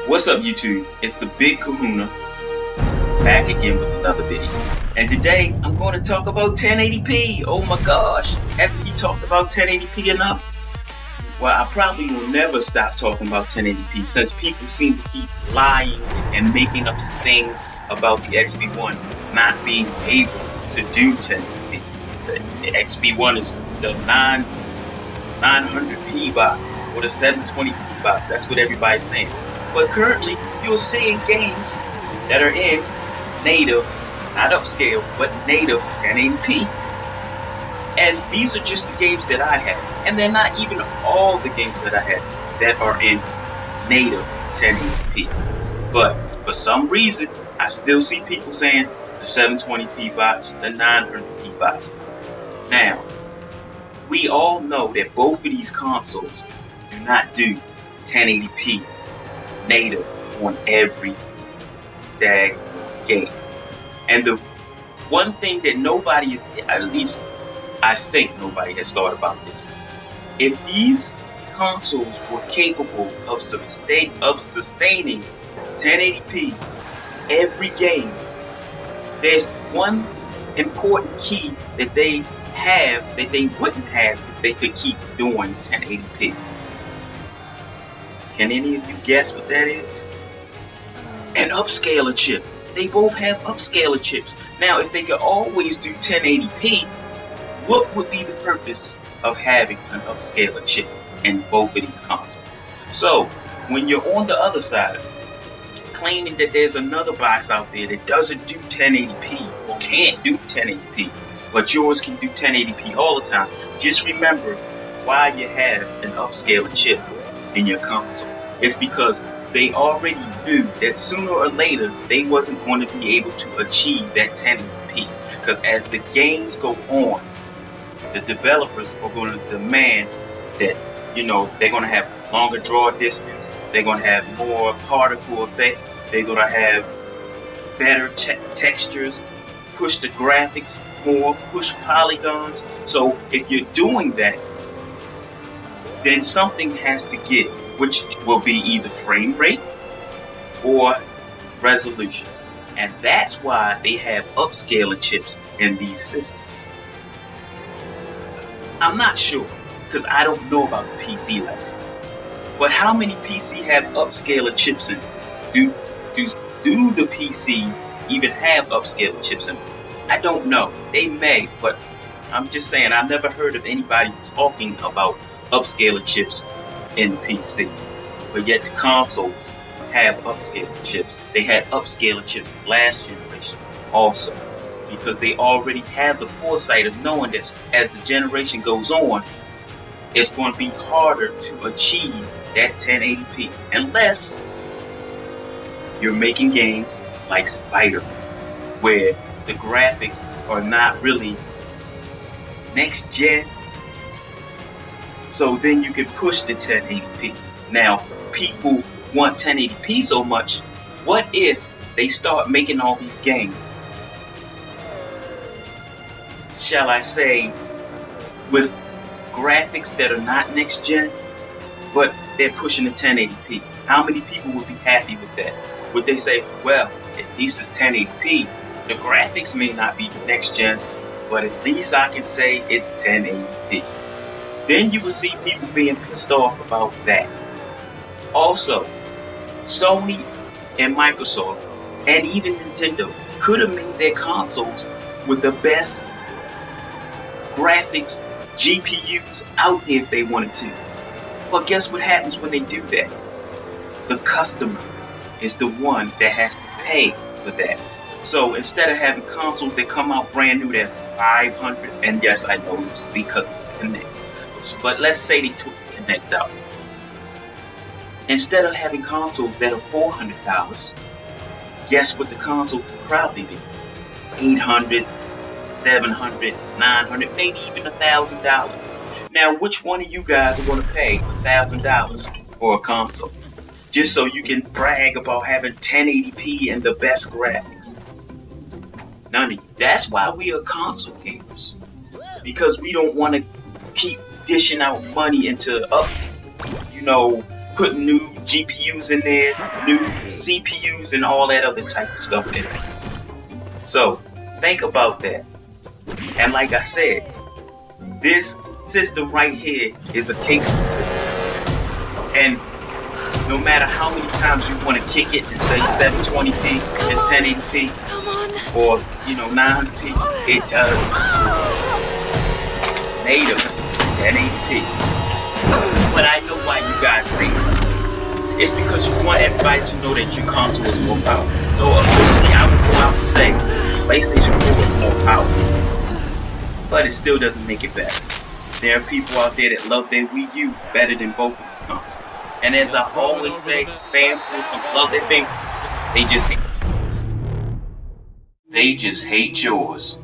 What's up, YouTube? It's the Big Kahuna back again with another video. And today I'm going to talk about 1080p. Oh my gosh, hasn't he talked about 1080p enough? Well, I probably will never stop talking about 1080p since people seem to keep lying and making up things about the XB1 not being able to do 1080p. The XB1 is the 900p box or the 720p box. That's what everybody's saying. But currently, you're seeing games that are in native, not upscale, but native 1080p. And these are just the games that I have. And they're not even all the games that I have that are in native 1080p. But for some reason, I still see people saying the 720p box, the 900p box. Now, we all know that both of these consoles do not do 1080p native on every dag game. And the one thing that nobody is, at least I think nobody has thought about this, if these consoles were capable of sustaining 1080p every game, there's one important key that they have that they wouldn't have if they could keep doing 1080p. Can any of you guess what that is? An upscaler chip. They both have upscaler chips. Now, if they could always do 1080p, what would be the purpose of having an upscaler chip in both of these consoles? So, when you're on the other side, claiming that there's another box out there that doesn't do 1080p or can't do 1080p, but yours can do 1080p all the time, just remember why you have an upscaler chip in your console. It's because they already knew that sooner or later they wasn't going to be able to achieve that 1080p, because as the games go on, the developers are going to demand that, they're going to have longer draw distance, they're going to have more particle effects, they're going to have better textures, push the graphics more, push polygons. So if you're doing that, then something has to give, which will be either frame rate or resolutions. And that's why they have upscaler chips in these systems. I'm not sure, because I don't know about the PC like that. But how many PC have upscaler chips in them? Do the PCs even have upscaler chips in them? I don't know. They may, but I'm just saying I've never heard of anybody talking about upscaler chips in the PC. But yet the consoles have upscaler chips. They had upscaler chips last generation also, because they already have the foresight of knowing that as the generation goes on, it's going to be harder to achieve that 1080p unless you're making games like Spider-Man, where the graphics are not really next gen. So then you can push the 1080p. Now, people want 1080p so much, what if they start making all these games, shall I say, with graphics that are not next gen, but they're pushing the 1080p? How many people would be happy with that? Would they say, well, at least it's 1080p. The graphics may not be next gen, but at least I can say it's 1080p. Then you will see people being pissed off about that. Also, Sony and Microsoft and even Nintendo could have made their consoles with the best graphics GPUs out there if they wanted to. But guess what happens when they do that? The customer is the one that has to pay for that. So instead of having consoles that come out brand new that's 500, and yes, I know it's because of the Kinect, but let's say they took the Kinect out. Instead of having consoles that are $400, guess what the console could probably be? $800, $700, $900, maybe even $1,000. Now, which one of you guys are going to pay $1,000 for a console just so you can brag about having 1080p and the best graphics? None of you. That's why we are console gamers, because we don't want to keep dishing out money into put new GPUs in there, new CPUs, and all that other type of stuff in it. So think about that. And like I said, this system right here is a capable system. And no matter how many times you want to kick it and say 720p and 1080p or 900p, it does native 1080p. But I know why you guys say it. It's because you want everybody to know that your console is more powerful. So officially, I would go out and say PlayStation 4 is more powerful, but it still doesn't make it better. There are people out there that love their Wii U better than both of these consoles. And as I always say, fans who's gonna love their family system, they just hate yours.